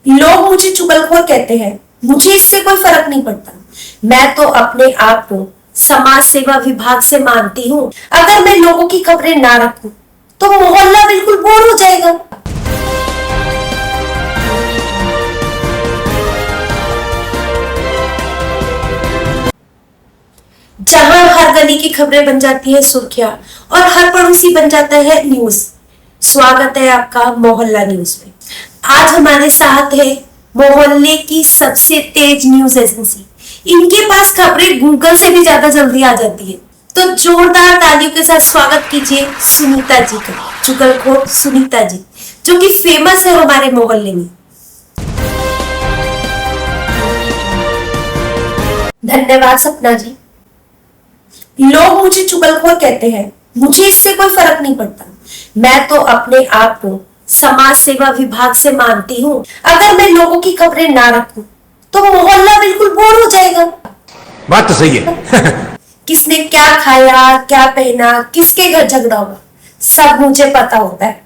लोग मुझे चुगलखोर कहते हैं, मुझे इससे कोई फर्क नहीं पड़ता। मैं तो अपने आप को समाज सेवा विभाग से मानती हूँ। अगर मैं लोगों की खबरें ना रखूं तो मोहल्ला बिल्कुल बोर हो जाएगा। जहां हर गली की खबरें बन जाती है सुर्खियां और हर पड़ोसी बन जाता है न्यूज। स्वागत है आपका मोहल्ला न्यूज में। आज हमारे साथ है मोहल्ले की सबसे तेज न्यूज एजेंसी। इनके पास खबरें गूगल से भी ज्यादा जल्दी आ जाती है। तो जोरदार तालियों के साथ स्वागत कीजिए सुनीता जी का, चुगलखोर सुनीता जी, जो कि फेमस है हमारे मोहल्ले में। धन्यवाद सपना जी। लोग मुझे चुगलखोर कहते हैं, मुझे इससे कोई फर्क नहीं पड़ता। मैं तो अपने आप को समाज सेवा विभाग से मानती हूँ। अगर मैं लोगों की खबरें ना रखूं तो मोहल्ला बिल्कुल बोर हो जाएगा। बात तो सही है। किसने क्या खाया, क्या पहना, किसके घर झगड़ा हुआ, सब मुझे पता होता है।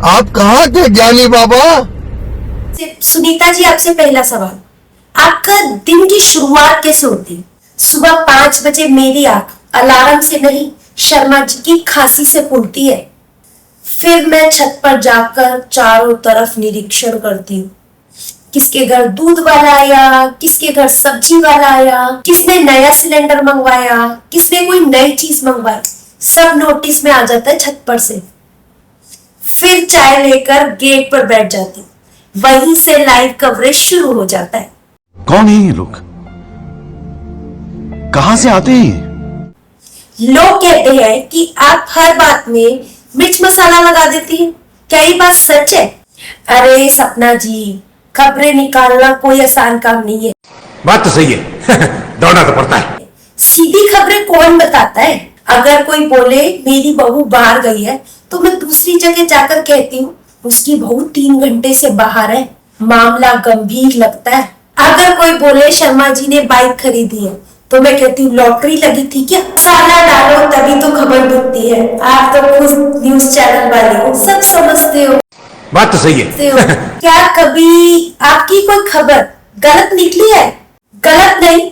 आप कहाँ थे ज्ञानी बाबा? सुनीता जी, आपसे पहला सवाल, आपका दिन की शुरुआत कैसे होती है? सुबह 5 बजे मेरी आंख अलार्म से नहीं, शर्मा जी की खांसी से खुलती है। फिर मैं छत पर जाकर चारों तरफ निरीक्षण करती हूँ। किसके घर दूध वाला आया, किसके घर सब्जी वाला आया, किसने नया सिलेंडर मंगवाया, किसने कोई नई चीज मंगवाई, सब नोटिस में आ जाता है छत पर से। फिर चाय लेकर गेट पर बैठ जाती हूँ। वहीं से लाइव कवरेज शुरू हो जाता है। कौन है ये लोग? कहां से आते हैं? लोग कहते हैं कि आप हर बात में मिर्च मसाला लगा देती हैं। क्या ये बात सच है? अरे सपना जी, खबरें निकालना कोई आसान काम नहीं है। बात तो सही है। दौड़ना तो पड़ता है। सीधी खबरें कौन बताता है? अगर कोई बोले मेरी बहू बाहर गई है तो मैं दूसरी जगह जाकर कहती हूँ उसकी बहू 3 घंटे से बाहर है। मामला गंभीर लगता है। अगर कोई बोले शर्मा जी ने बाइक खरीदी है तो मैं कहती हूँ लॉटरी लगी थी क्या? साला डालो तभी तो खबर बिकती है। आप तो खुद न्यूज चैनल वाले हो, सब समझते हो। बात तो सही है। क्या कभी आपकी कोई खबर गलत निकली है? गलत नहीं,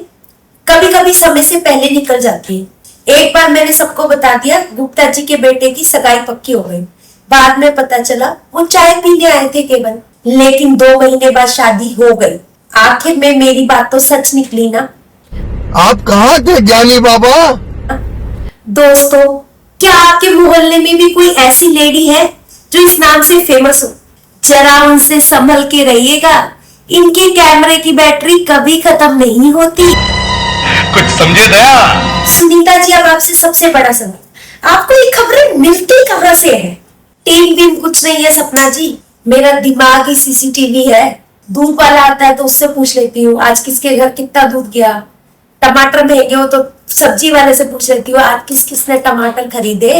कभी कभी समय से पहले निकल जाती है। एक बार मैंने सबको बता दिया गुप्ता जी के बेटे की सगाई पक्की हो गई। बाद में पता चला वो चाय पीने आए थे केवल, लेकिन 2 महीने बाद शादी हो गई। आखिर में मेरी बात तो सच निकली ना। आप कहाँ थे ज्ञानी बाबा? दोस्तों, क्या आपके मोहल्ले में भी कोई ऐसी लेडी है जो इस नाम से फेमस हो? जरा उनसे संभल के रहिएगा। इनके कैमरे की बैटरी कभी खत्म नहीं होती। कुछ समझे दया? सुनीता जी, अब आपसे सबसे बड़ा सवाल, आपको ये खबरें मिलती कहाँ से है? टीम वीम कुछ नहीं है सपना जी, मेरा दिमाग ही सीसीटीवी है। दूध वाला आता है तो उससे पूछ लेती हूँ आज किसके घर कितना दूध गया। टमाटर महंगे हो तो सब्जी वाले से पूछ लेती हूँ आज किस किसने टमाटर खरीदे।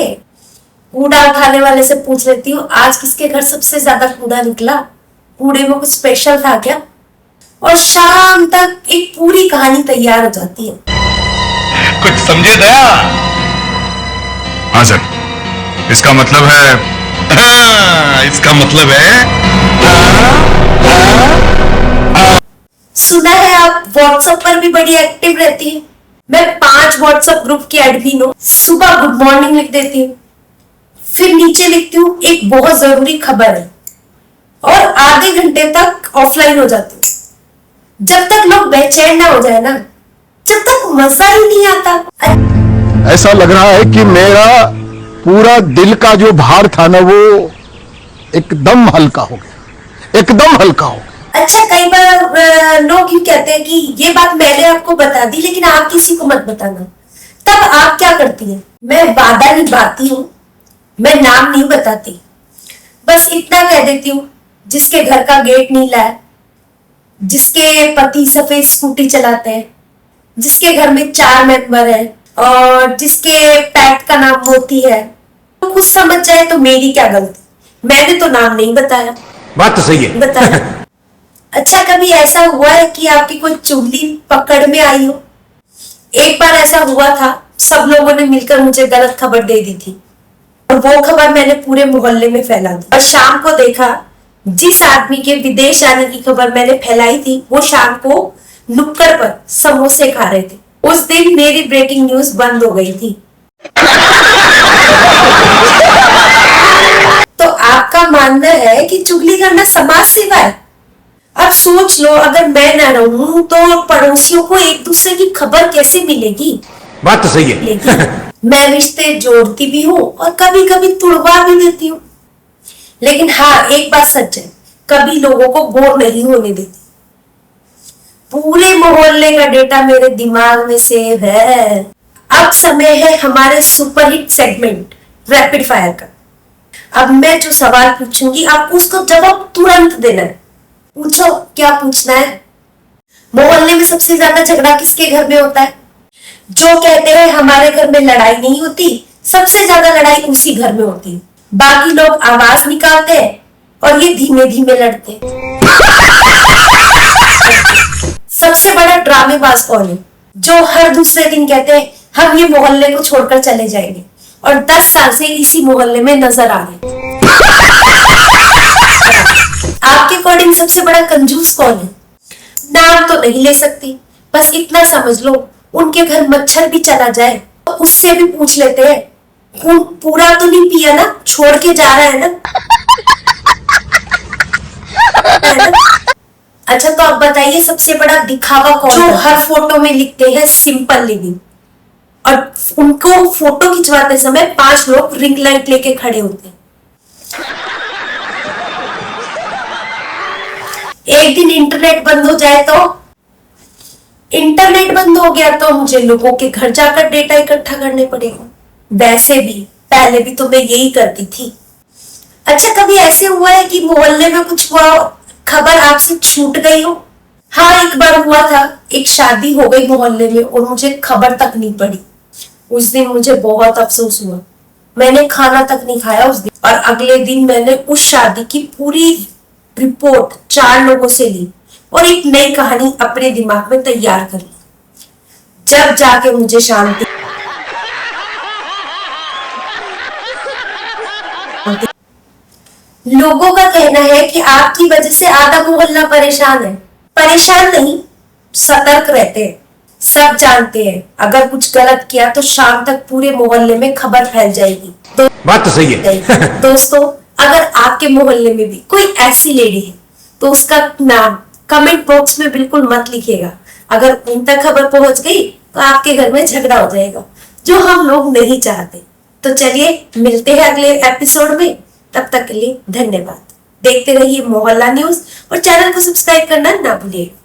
कूड़ा उठाने वाले से पूछ लेती हूँ आज किसके घर सबसे ज्यादा कूड़ा निकला, कूड़े में कुछ स्पेशल था क्या। और शाम तक एक पूरी कहानी तैयार हो जाती है। कुछ समझे दया? हाँ सर, इसका मतलब है इसका मतलब है सुना है आप व्हाट्सएप पर भी बड़ी एक्टिव रहती है। मैं 5 व्हाट्सएप ग्रुप की एडमिन हूँ। सुबह गुड मॉर्निंग लिख देती हूँ, फिर नीचे लिखती हूँ एक बहुत जरूरी खबर है, और आधे घंटे तक ऑफलाइन हो जाती हूँ। जब तक लोग बेचैन ना हो जाए ना, जब तक मजा ही नहीं आता। ऐसा लग रहा है कि मेरा पूरा दिल का जो भार था ना वो एकदम हल्का हो गया, एकदम हल्का हो गया। अच्छा, कई बार लोग यूं कहते हैं कि ये बात मैंने आपको बता दी लेकिन आप किसी को मत बताना। तब आप क्या करती हैं? मैं वादा निभाती हूँ, मैं नाम नहीं बताती। बस इतना कह देती हूँ जिसके घर का गेट नीला है, जिसके पति सफेद स्कूटी चलाते हैं, जिसके घर में 4 मेंबर हैं और जिसके पेट का नाम मोती है, तो कुछ समझ जाए तो मेरी क्या गलती। मैंने तो नाम नहीं बताया। बात तो सही है। बताया। अच्छा, कभी ऐसा हुआ है कि आपकी कोई चुगली पकड़ में आई हो? एक बार ऐसा हुआ था, सब लोगों ने मिलकर मुझे गलत खबर दे दी थी और वो खबर मैंने पूरे मोहल्ले में फैला दी और शाम को देखा जिस आदमी के विदेश आने की खबर मैंने फैलाई थी वो शाम को नुक्कड़ पर समोसे खा रहे थे। उस दिन मेरी ब्रेकिंग न्यूज बंद हो गई थी। तो आपका मानना है कि चुगली करना समाज सेवा है? अब सोच लो, अगर मैं ना रहूं तो पड़ोसियों को एक दूसरे की खबर कैसे मिलेगी? बात तो सही है। लेकिन मैं रिश्ते जोड़ती भी हूँ और कभी कभी तुड़वा भी देती हूँ। लेकिन हाँ, एक बात सच है, कभी लोगों को बोर नहीं होने देती। पूरे मोहल्ले का डेटा मेरे दिमाग में सेव है। अब समय है हमारे सुपरहिट सेगमेंट रैपिड फायर का। अब मैं जो सवाल पूछूंगी आपको उसका जवाब तुरंत देना है। पूछो, क्या पूछना है? मोहल्ले में सबसे ज्यादा झगड़ा किसके घर में होता है? जो कहते हैं हमारे घर में लड़ाई नहीं होती, सबसे ज्यादा लड़ाई उसी घर में होती है। बाकी लोग आवाज निकालते हैं और ये धीमे धीमे लड़ते हैं। सबसे बड़ा ड्रामेबाज कौन है? जो हर दूसरे दिन कहते हैं हम ये मोहल्ले को छोड़कर चले जाएंगे और 10 साल से इसी मोहल्ले में नजर आ रहे हैं। आपके अकॉर्डिंग सबसे बड़ा कंजूस कौन है? नाम तो नहीं ले सकती, बस इतना समझ लो उनके घर मच्छर भी चला जाए तो उससे भी पूछ लेते हैं पूरा तो नहीं पिया ना, छोड़ के जा रहा है ना? अच्छा, तो आप बताइए सबसे बड़ा दिखावा कौन? जो हर फोटो में लिखते हैं सिंपल लिविंग और उनको फोटो खिंचवाते समय 5 लोग रिंग लाइट लेके खड़े होते हैं। एक दिन इंटरनेट बंद हो जाए तो इंटरनेट बंद हो गया तो मुझे लोगों के घर जाकर डेटा इकट्ठा करने पड़ेगा। वैसे भी पहले भी तो मैं यही करती थी। अच्छा, कभी ऐसे हुआ है कि मोहल्ले में कुछ खबर आपसे छूट गई हो? हाँ, एक बार हुआ था। एक शादी हो गई मोहल्ले में और मुझे खबर तक नहीं पड़ी। उस दिन मुझे बहुत अफसोस हुआ। मैंने खाना तक नहीं खाया उस दिन और अगले दिन मैंने उस शादी की पूरी रिपोर्ट 4 लोगों से ली और एक नई कहानी अपने दिमाग में तैयार कर ली। जब जाके मुझे शांति। लोगों का कहना है कि आपकी वजह से आधा मोहल्ला परेशान है। परेशान नहीं, सतर्क रहते हैं। सब जानते हैं अगर कुछ गलत किया तो शाम तक पूरे मोहल्ले में खबर फैल जाएगी। तो बात तो सही है। दोस्तों, अगर आपके मोहल्ले में भी कोई ऐसी लेडी है तो उसका नाम कमेंट बॉक्स में बिल्कुल मत लिखिएगा। अगर उन तक खबर पहुंच गई तो आपके घर में झगड़ा हो जाएगा, जो हम लोग नहीं चाहते। तो चलिए मिलते हैं अगले एपिसोड में। तब तक के लिए धन्यवाद। देखते रहिए मोहल्ला न्यूज और चैनल को सब्सक्राइब करना ना भूलिएगा।